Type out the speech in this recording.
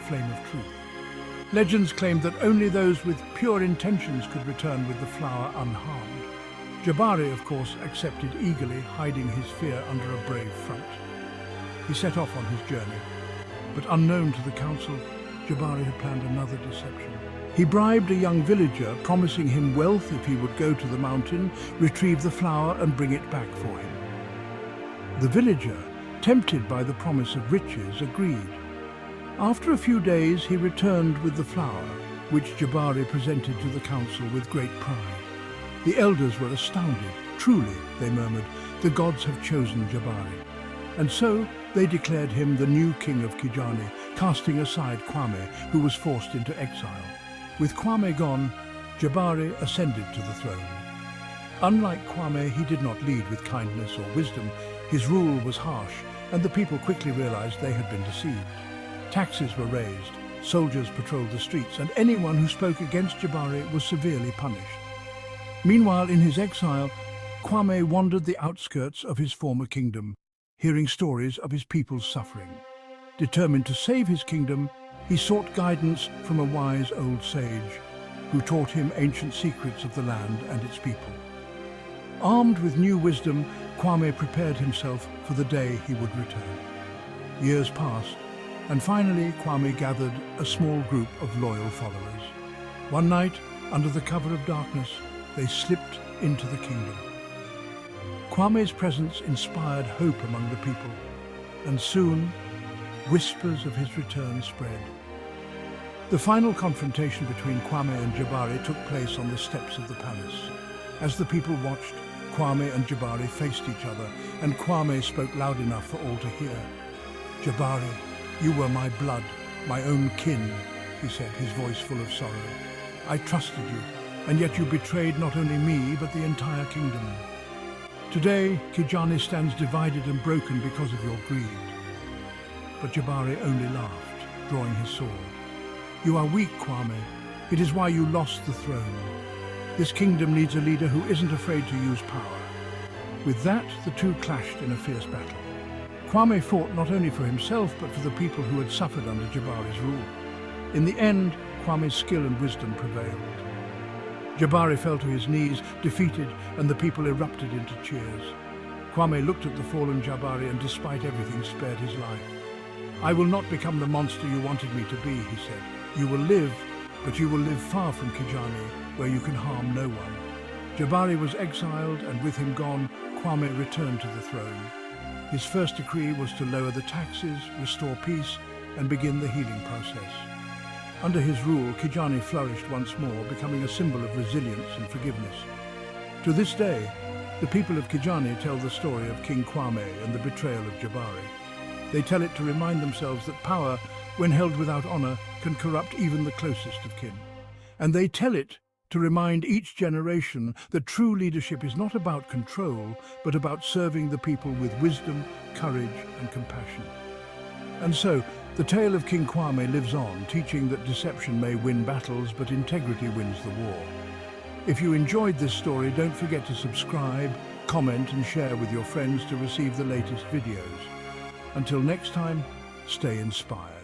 flame of truth. Legends claimed that only those with pure intentions could return with the flower unharmed. Jabari, of course, accepted eagerly, hiding his fear under a brave front. He set off on his journey, but unknown to the council, Jabari had planned another deception. He bribed a young villager, promising him wealth if he would go to the mountain, retrieve the flower and bring it back for him. The villager, tempted by the promise of riches, agreed. After a few days, he returned with the flower, which Jabari presented to the council with great pride. The elders were astounded. Truly, they murmured, the gods have chosen Jabari. And so they declared him the new king of Kijani, casting aside Kwame, who was forced into exile. With Kwame gone, Jabari ascended to the throne. Unlike Kwame, he did not lead with kindness or wisdom. His rule was harsh, and the people quickly realized they had been deceived. Taxes were raised, soldiers patrolled the streets, and anyone who spoke against Jabari was severely punished. Meanwhile, in his exile, Kwame wandered the outskirts of his former kingdom, hearing stories of his people's suffering. Determined to save his kingdom, he sought guidance from a wise old sage who taught him ancient secrets of the land and its people. Armed with new wisdom, Kwame prepared himself for the day he would return. Years passed, and finally Kwame gathered a small group of loyal followers. One night, under the cover of darkness, they slipped into the kingdom. Kwame's presence inspired hope among the people, and soon whispers of his return spread. The final confrontation between Kwame and Jabari took place on the steps of the palace. As the people watched, Kwame and Jabari faced each other, and Kwame spoke loud enough for all to hear. "Jabari, you were my blood, my own kin," he said, his voice full of sorrow. "I trusted you, and yet you betrayed not only me, but the entire kingdom. Today, Kijani stands divided and broken because of your greed." But Jabari only laughed, drawing his sword. "You are weak, Kwame. It is why you lost the throne. This kingdom needs a leader who isn't afraid to use power." With that, the two clashed in a fierce battle. Kwame fought not only for himself, but for the people who had suffered under Jabari's rule. In the end, Kwame's skill and wisdom prevailed. Jabari fell to his knees, defeated, and the people erupted into cheers. Kwame looked at the fallen Jabari and, despite everything, spared his life. "I will not become the monster you wanted me to be," he said. "You will live, but you will live far from Kijani, where you can harm no one." Jabari was exiled, and with him gone, Kwame returned to the throne. His first decree was to lower the taxes, restore peace, and begin the healing process. Under his rule, Kijani flourished once more, becoming a symbol of resilience and forgiveness. To this day, the people of Kijani tell the story of King Kwame and the betrayal of Jabari. They tell it to remind themselves that power, when held without honor, can corrupt even the closest of kin. And they tell it to remind each generation that true leadership is not about control, but about serving the people with wisdom, courage, and compassion. And so, the tale of King Kwame lives on, teaching that deception may win battles, but integrity wins the war. If you enjoyed this story, don't forget to subscribe, comment, and share with your friends to receive the latest videos. Until next time, stay inspired.